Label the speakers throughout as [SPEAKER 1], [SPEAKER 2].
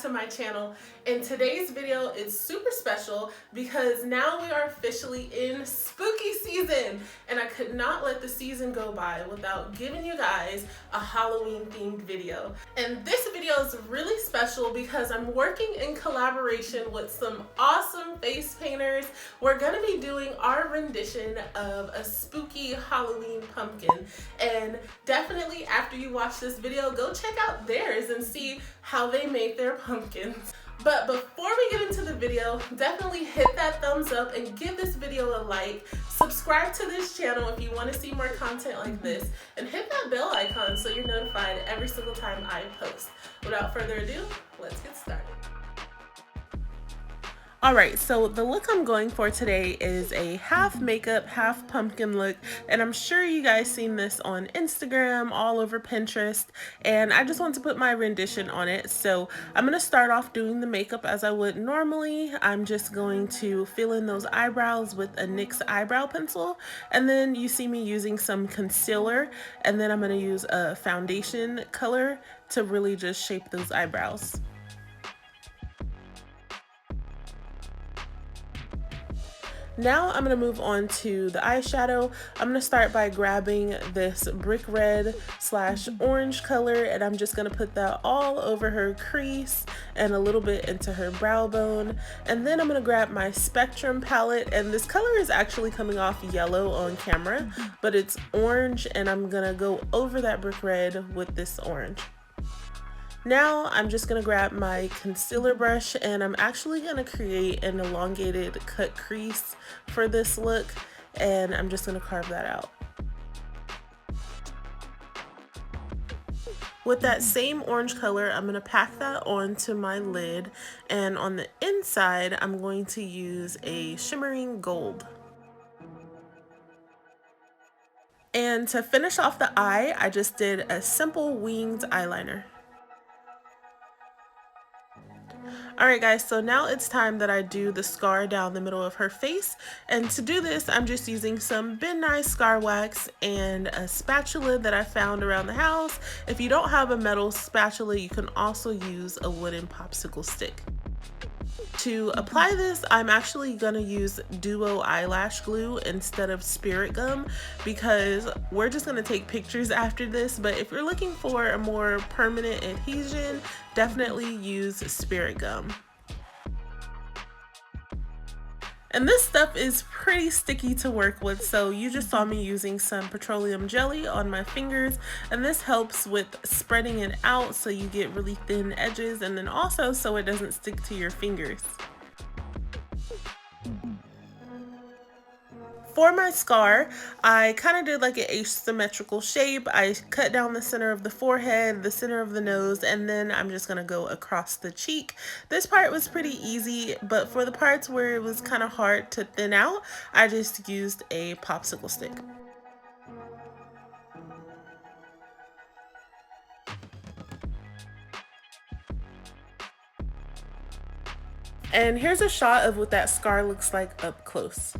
[SPEAKER 1] to my channel. And today's video is super special because now we are officially in spooky season, and I could not let the season go by without giving you guys a Halloween themed video. And this video is really special because I'm working in collaboration with some awesome face painters. We're gonna be doing our rendition of a spooky Halloween pumpkin, and definitely after you watch this video, go check out theirs and see how they make their pumpkins. But before we get into the video, definitely hit that thumbs up and give this video a like. Subscribe to this channel if you want to see more content like this, and hit that bell icon so you're notified every single time I post. Without further ado, let's get started. Alright, so the look I'm going for today is a half makeup, half pumpkin look, and I'm sure you guys seen this on Instagram, all over Pinterest, and I just want to put my rendition on it. So I'm going to start off doing the makeup as I would normally. I'm just going to fill in those eyebrows with a NYX eyebrow pencil, and then you see me using some concealer, and then I'm going to use a foundation color to really just shape those eyebrows. Now I'm going to move on to the eyeshadow. I'm going to start by grabbing this brick red / orange color, and I'm just going to put that all over her crease and a little bit into her brow bone. And then I'm going to grab my Spectrum palette, and this color is actually coming off yellow on camera, but it's orange, and I'm going to go over that brick red with this orange. Now I'm just going to grab my concealer brush, and I'm actually going to create an elongated cut crease for this look, and I'm just going to carve that out. With that same orange color, I'm going to pack that onto my lid, and on the inside I'm going to use a shimmering gold. And to finish off the eye, I just did a simple winged eyeliner. Alright guys, so now it's time that I do the scar down the middle of her face, and to do this I'm just using some Ben Nye scar wax and a spatula that I found around the house. If you don't have a metal spatula, you can also use a wooden popsicle stick. To apply this, I'm actually going to use Duo eyelash glue instead of spirit gum, because we're just going to take pictures after this, but if you're looking for a more permanent adhesion, definitely use spirit gum. And this stuff is pretty sticky to work with, so you just saw me using some petroleum jelly on my fingers, and this helps with spreading it out so you get really thin edges, and then also so it doesn't stick to your fingers. For my scar, I kind of did like an asymmetrical shape. I cut down the center of the forehead, the center of the nose, and then I'm just going to go across the cheek. This part was pretty easy, but for the parts where it was kind of hard to thin out, I just used a popsicle stick. And here's a shot of what that scar looks like up close.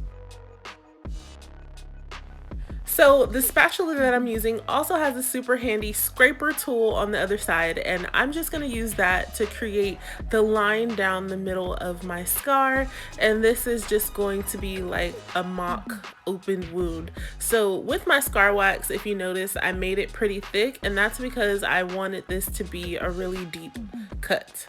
[SPEAKER 1] So the spatula that I'm using also has a super handy scraper tool on the other side, and I'm just going to use that to create the line down the middle of my scar, and this is just going to be like a mock open wound. So with my scar wax, if you notice, I made it pretty thick, and that's because I wanted this to be a really deep cut.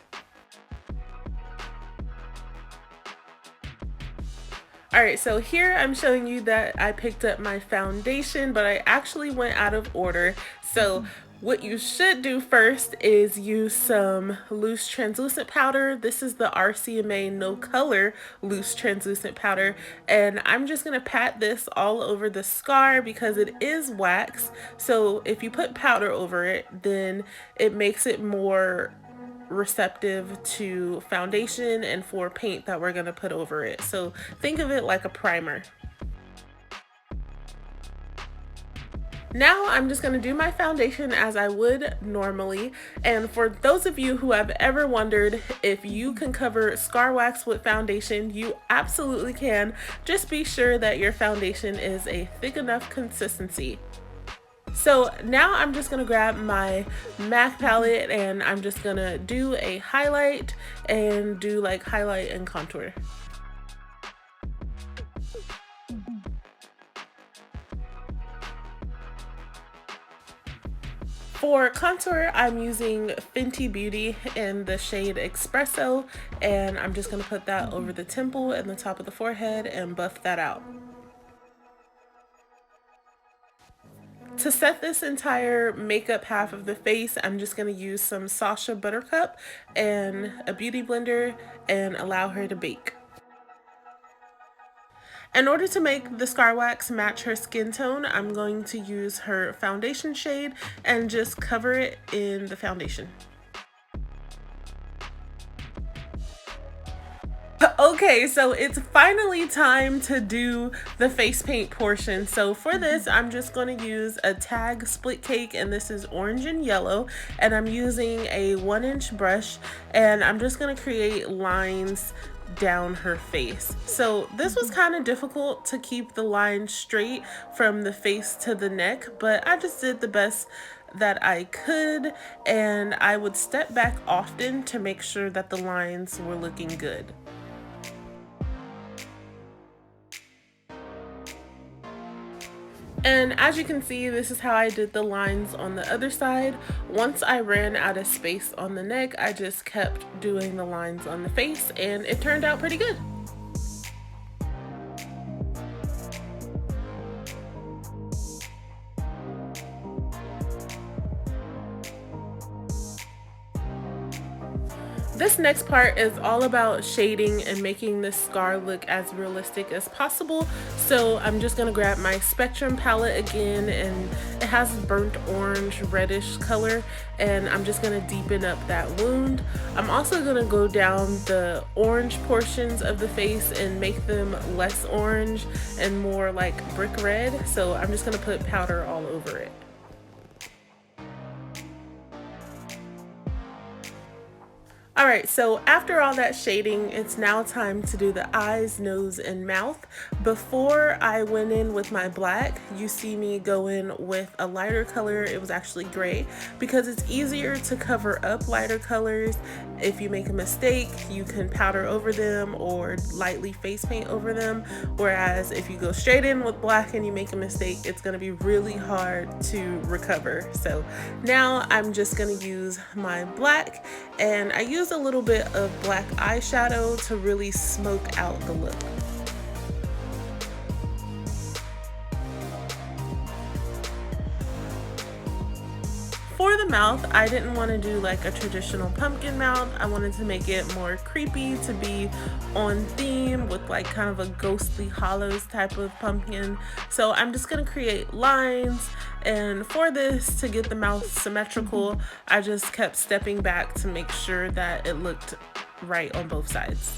[SPEAKER 1] Alright, so here I'm showing you that I picked up my foundation, but I actually went out of order. So what you should do first is use some loose translucent powder. This is the RCMA No Color loose translucent powder, and I'm just going to pat this all over the scar because it is wax. So if you put powder over it, then it makes it more receptive to foundation and for paint that we're going to put over it. So think of it like a primer. Now I'm just going to do my foundation as I would normally, and for those of you who have ever wondered if you can cover scar wax with foundation, you absolutely can. Just be sure that your foundation is a thick enough consistency. So now I'm just going to grab my MAC palette and I'm just going to do a highlight and do like highlight and contour. For contour, I'm using Fenty Beauty in the shade Espresso, and I'm just going to put that over the temple and the top of the forehead and buff that out. To set this entire makeup half of the face, I'm just going to use some Sacha Buttercup and a beauty blender and allow her to bake. In order to make the Scar Wax match her skin tone, I'm going to use her foundation shade and just cover it in the foundation. Okay, so it's finally time to do the face paint portion. So for this, I'm just going to use a Tag Split Cake, and this is orange and yellow, and I'm using a 1-inch brush, and I'm just going to create lines down her face. So this was kind of difficult to keep the line straight from the face to the neck, but I just did the best that I could, and I would step back often to make sure that the lines were looking good. And as you can see, this is how I did the lines on the other side. Once I ran out of space on the neck, I just kept doing the lines on the face, and it turned out pretty good. This next part is all about shading and making this scar look as realistic as possible. So I'm just gonna grab my Spectrum palette again, and it has burnt orange reddish color, and I'm just gonna deepen up that wound. I'm also gonna go down the orange portions of the face and make them less orange and more like brick red. So I'm just gonna put powder all over it. Alright, so after all that shading, it's now time to do the eyes, nose, and mouth. Before I went in with my black, you see me go in with a lighter color. It was actually gray, because it's easier to cover up lighter colors. If you make a mistake, you can powder over them or lightly face paint over them. Whereas if you go straight in with black and you make a mistake, it's going to be really hard to recover. So now I'm just going to use my black, and I use a little bit of black eyeshadow to really smoke out the look. For the mouth, I didn't want to do like a traditional pumpkin mouth. I wanted to make it more creepy, to be on theme with like kind of a ghostly hollows type of pumpkin. So I'm just going to create lines, and for this, to get the mouth symmetrical, I just kept stepping back to make sure that it looked right on both sides.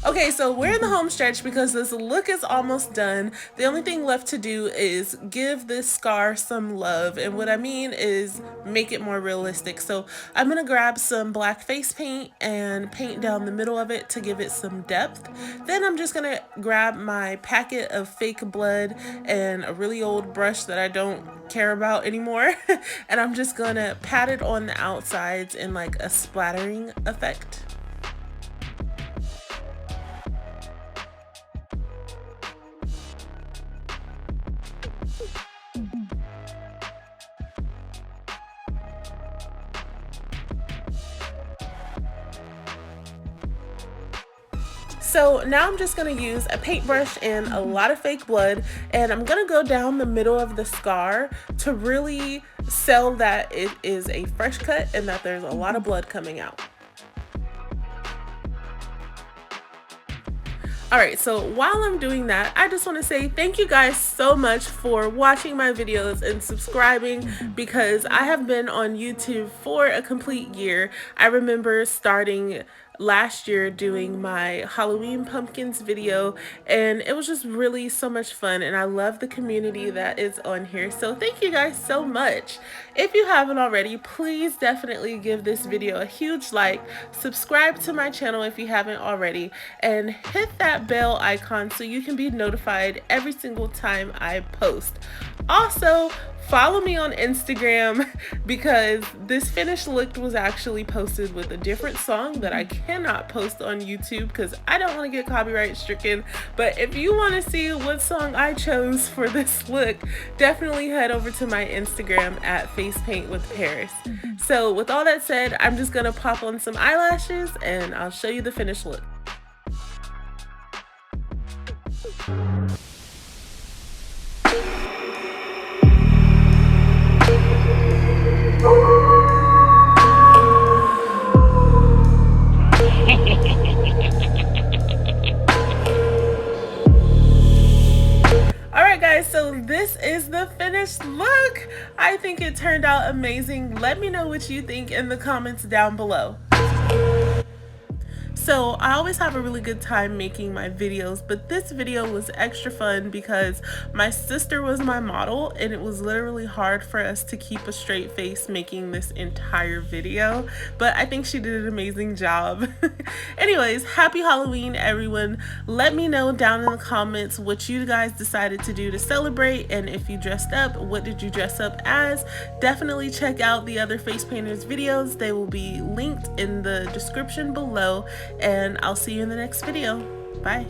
[SPEAKER 1] Okay, so we're in the home stretch because this look is almost done. The only thing left to do is give this scar some love, and what I mean is make it more realistic. So I'm gonna grab some black face paint and paint down the middle of it to give it some depth. Then I'm just gonna grab my packet of fake blood and a really old brush that I don't care about anymore, and I'm just gonna pat it on the outsides in like a splattering effect. So now I'm just going to use a paintbrush and a lot of fake blood, and I'm going to go down the middle of the scar to really sell that it is a fresh cut and that there's a lot of blood coming out. Alright, so while I'm doing that, I just want to say thank you guys so much for watching my videos and subscribing, because I have been on YouTube for a complete year. I remember starting last year doing my Halloween pumpkins video, and it was just really so much fun, and I love the community that is on here. So thank you guys so much. If you haven't already, please definitely give this video a huge like, subscribe to my channel if you haven't already, and hit that bell icon so you can be notified every single time I post. Also, follow me on Instagram because this finished look was actually posted with a different song that I cannot post on YouTube because I don't want to get copyright stricken. But if you want to see what song I chose for this look, definitely head over to my Instagram at FacePaintWithParis. So with all that said, I'm just gonna pop on some eyelashes and I'll show you the finished look. Alright guys, so this is the finished look. I think it turned out amazing. Let me know what you think in the comments down below. So I always have a really good time making my videos, but this video was extra fun because my sister was my model and it was literally hard for us to keep a straight face making this entire video, but I think she did an amazing job. Anyways, happy Halloween everyone. Let me know down in the comments what you guys decided to do to celebrate, and if you dressed up, what did you dress up as? Definitely check out the other face painters videos. They will be linked in the description below. And I'll see you in the next video. Bye.